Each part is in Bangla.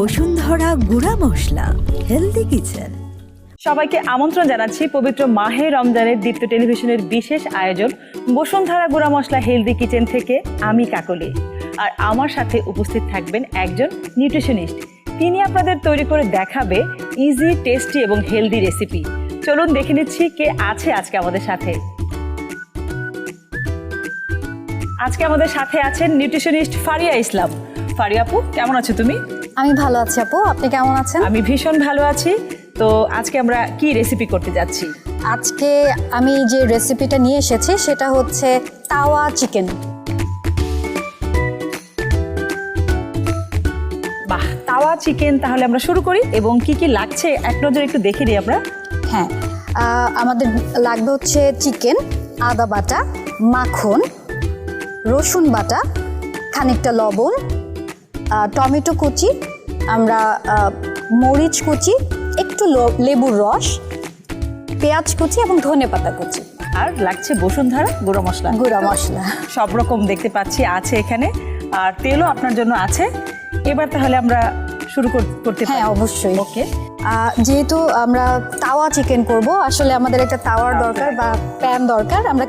বসুন্ধরা গুঁড়া মশলা, হেলদি কিচেন। সবাইকে আমন্ত্রণ জানাচ্ছি পবিত্র মাহে রমজানের দীপ্ত টেলিভিশনের বিশেষ আয়োজন বসুন্ধরা গুঁড়া মশলা হেলদি কিচেন থেকে আমি কাকলি। আর আমার সাথে উপস্থিত থাকবেন একজন নিউট্রিশনিস্ট। তিনি আপনাদের তৈরি করে দেখাবে ইজি, টেস্টি এবং হেলদি রেসিপি। চলুন দেখে নিচ্ছি কে আছে আজকে আমাদের সাথে। আজকে আমাদের সাথে আছেন নিউট্রিশনিস্ট ফারিয়া ইসলাম। ফারিয়া আপু, কেমন আছো তুমি? আমি ভালো আছি আপু, আপনি কেমন আছেন? আমি ভীষণ ভালো আছি। তো আজকে আমরা কি রেসিপি করতে যাচ্ছি? আজকে আমি যে রেসিপিটা নিয়ে এসেছি সেটা হচ্ছে তাওয়া চিকেন। বাহ, তাওয়া চিকেন। তাহলে আমরা শুরু করি এবং কি কি লাগছে এক নজর একটু দেখে নিই আমরা। হ্যাঁ, আমাদের লাগবে হচ্ছে চিকেন, আদা বাটা, মাখন, রসুন বাটা, খানিকটা লবণ, টমেটো কুচি, আমরা মরিচ কুচি, একটু লেবুর রস, পেঁয়াজ কুচি এবং ধনেপাতা কুচি। আর লাগছে বসুন্ধরা গুঁড়া মশলা। গুঁড়া মশলা সব রকম দেখতে পাচ্ছি আছে এখানে, আর তেলও আপনার জন্য আছে। এবার তাহলে আমরা শুরু করতে পারি? হ্যাঁ, অবশ্যই। ওকে। যেহেতু আমরা তাওয়া চিকেন করব, আসলে আমাদের একটা তাওয়ার দরকার বা প্যান দরকার। আমরা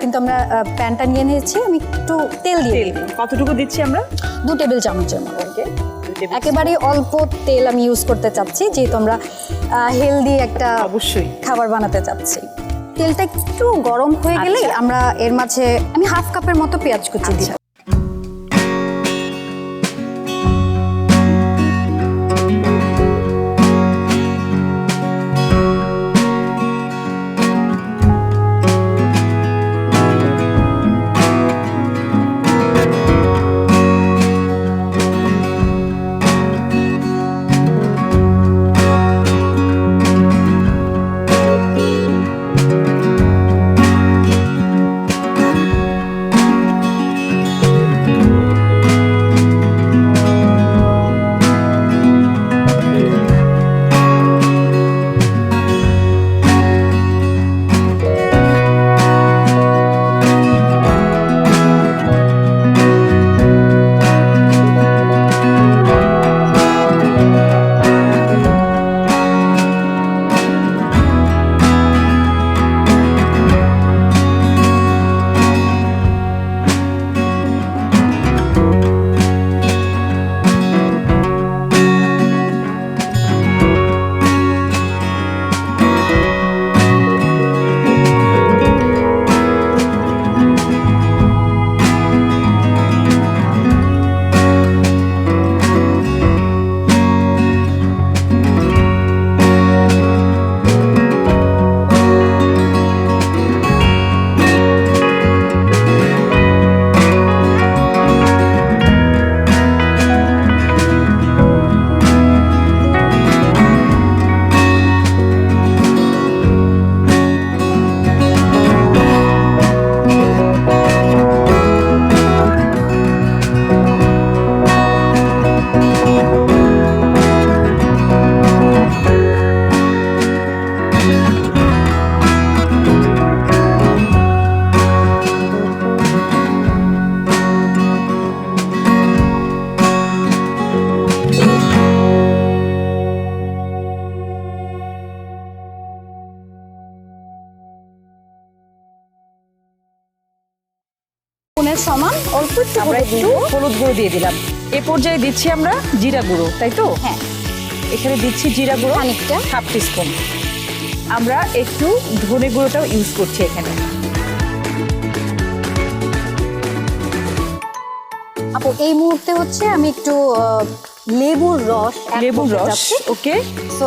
প্যানটা নিয়ে নিয়েছি। আমি একটু তেল দিয়ে দিই। কতটুকু দিচ্ছি আমরা? 2 টেবিল চামচের মতো। ওকে। একেবারে অল্প তেল আমি ইউজ করতে চাচ্ছি, যেহেতু আমরা হেলদি একটা অবশ্যই খাবার বানাতে চাচ্ছি। তেলটা একটু গরম হয়ে গেলে আমরা এর মাঝে আমি হাফ কাপের মতো পেঁয়াজ কুচি দিই। সমান অল্প একটু আমরা একটু হলুদ গুঁড়ো দিয়ে দিলাম। এ পর্যায়ে দিচ্ছি আমরা জিরা গুঁড়ো, তাই তো? হ্যাঁ, এখানে দিচ্ছি জিরা গুঁড়ো খানিকটা, হাফ টিস্পুন। আমরা একটু ধনে গুঁড়োটাও ইউজ করছি এখানে। আপু এই মুহূর্তে হচ্ছে আমি একটু লেবুর রস, ওকে। সো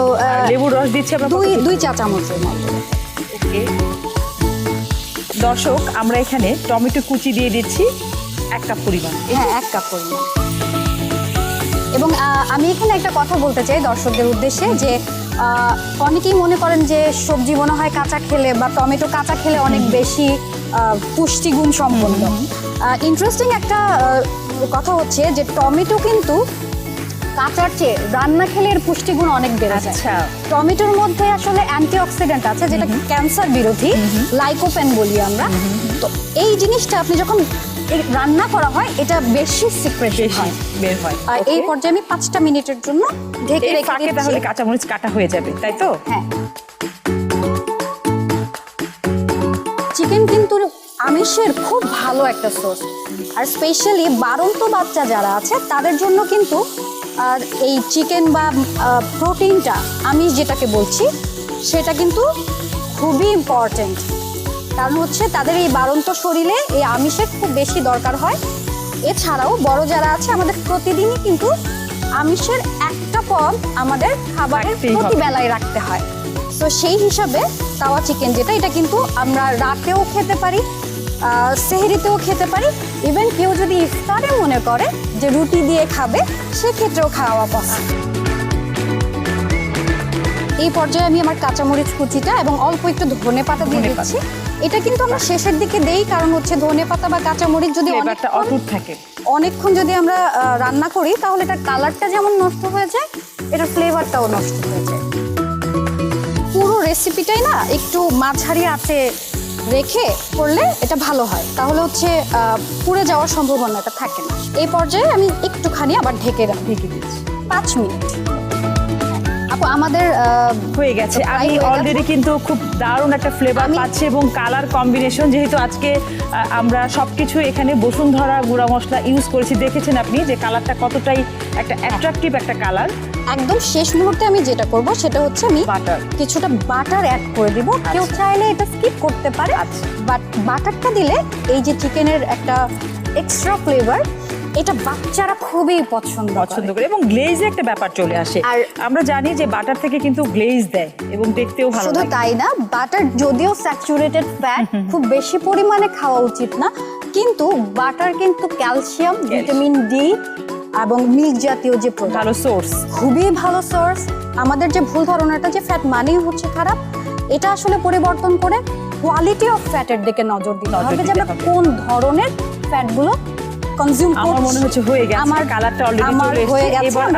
লেবুর রস দিচ্ছি আমরা 2 চা চামচের মতো। ওকে। দর্শক, আমরা এখানে টমেটো কুচি দিয়ে দিচ্ছি 1 কাপ পরিমাণ। হ্যাঁ, 1 কাপ পরিমাণ। এবং আমি এখানে একটা কথা বলতে চাই দর্শকদের উদ্দেশ্যে, যে অনেকেই মনে করেন যে সবজি মনে হয় কাঁচা খেলে বা টমেটো কাঁচা খেলে অনেক বেশি পুষ্টিগুণ সম্পন্ন। ইন্টারেস্টিং একটা কথা হচ্ছে যে টমেটো কিন্তু কাঁচার চেয়ে রান্না খেলে এর পুষ্টিগুণ অনেক বেড়ে যায়। আচ্ছা, টমেটোর মধ্যে আসলে অ্যান্টিঅক্সিডেন্ট আছে যেটা ক্যান্সার বিরোধী, লাইকোপেন বলি আমরা। তো এই জিনিসটা আপনি যখন এই রান্না করা হয় এটা বেশি সিক্রেশন বেশি হয়। বের হয়। আর এই Okay? পর্যায়ে আমি 5টা মিনিটের জন্য ঢেকে এর রেখে ফাঁকে দিচ্ছি। তাহলে কাঁচামরিচ কাটা হয়ে যাবে, তাই তো? হ্যাঁ, চিকেন কিন্তু আমিষের খুব ভালো একটা সোর্স, আর স্পেশালি বাড়ন্ত বাচ্চা যারা আছে তাদের জন্য কিন্তু আর এই চিকেন বা প্রোটিনটা, আমিষ যেটাকে বলছি, সেটা কিন্তু খুবই ইম্পর্টেন্ট। কারণ হচ্ছে তাদের এই বাড়ন্ত শরীরে এই আমিষের খুব বেশি দরকার হয়। এছাড়াও বড় যারা আছে আমাদের প্রতিদিনই কিন্তু আমিষের একটা পদ আমাদের খাবারের রাখতেই হবে। প্রতি বেলায় রাখতে হয়। তো সেই হিসাবে তাওয়া চিকেন যেটা, এটা কিন্তু আমরা রাতেও খেতে পারি, সেহরিতেও খেতে পারি, ইভেন কেউ যদি ইফতারে মনে করে যে রুটি দিয়ে খাবে, সেক্ষেত্রেও খাওয়া পছন্দ। এই পর্যায়ে আমি আমার কাঁচামরিচ কুচিটা এবং অল্প একটু ধনেপাতা দিয়ে ধনেপাতা। দিচ্ছি। এটা কিন্তু আমরা শেষের দিকে দেই, কারণ হচ্ছে ধনেপাতা বা কাঁচামরিচ যদি ফ্লেভারটা অটুট থাকে। অনেকক্ষণ যদি আমরা রান্না করি, তাহলে এটার কালারটা যেমন নষ্ট হয়ে যায়, এটার ফ্লেভারটাও নষ্ট হয়ে যায়। পুরো রেসিপিটাই না একটু মাঝারি আঁচে রেখে করলে এটা ভালো হয়, তাহলে হচ্ছে পুড়ে যাওয়ার সম্ভাবনাটা থাকে না। এই পর্যায়ে আমি একটুখানি আবার ঢেকে দিচ্ছি 5 মিনিট। আপু আমাদের হয়ে গেছে। প্রায় আমি হয়ে গেছে। অলরেডি কিন্তু খুব দারুণ একটা ফ্লেভার পাচ্ছি এবং কালার কম্বিনেশন, যেহেতু আজকে আমরা সবকিছু এখানে বসুন্ধরা গুঁড়া মশলা ইউজ করেছি, দেখেছেন আপনি যে কালারটা কতটাই একটা অ্যাট্রাকটিভ একটা কালার। একদম শেষ মুহূর্তে আমি যেটা করব সেটা হচ্ছে আমি বাটার কিছুটা বাটার অ্যাড করে দিব। কেউ চাইলে এটা স্কিপ করতে পারে, বাট বাটারটা দিলে এই যে চিকেনের একটা এক্সট্রা ফ্লেভার, এটা বাচ্চারা খুবই পছন্দ করে এবং গ্লেজে একটা ব্যাপার চলে আসে। আর আর আমরা জানি যে বাটার থেকে কিন্তু গ্লেজ দেয় এবং দেখতেও ভালো শুধু লাগে। তাই না, বাটার যদিও স্যাচুরেটেড ফ্যাট, খুব বেশি পরিমাণে খাওয়া উচিত না, কিন্তু বাটার কিন্তু ক্যালসিয়াম, ভিটামিন ডি এবং মিল্ক জাতীয় যে ভালো সোর্স, খুবই ভালো সোর্স। আমাদের যে ভুল ধারণাটা যে ফ্যাট মানেই হচ্ছে খারাপ, এটা আসলে পরিবর্তন করে কোয়ালিটি অফ ফ্যাটের দিকে নজর দিতে হবে, যে আমরা কোন ধরনের ফ্যাটগুলো কনজিউম করছি। আমার মনে হচ্ছে হয়ে গেছে, আমার কালারটা অলরেডি চলে হয়ে এসেছে। গেছে। এবার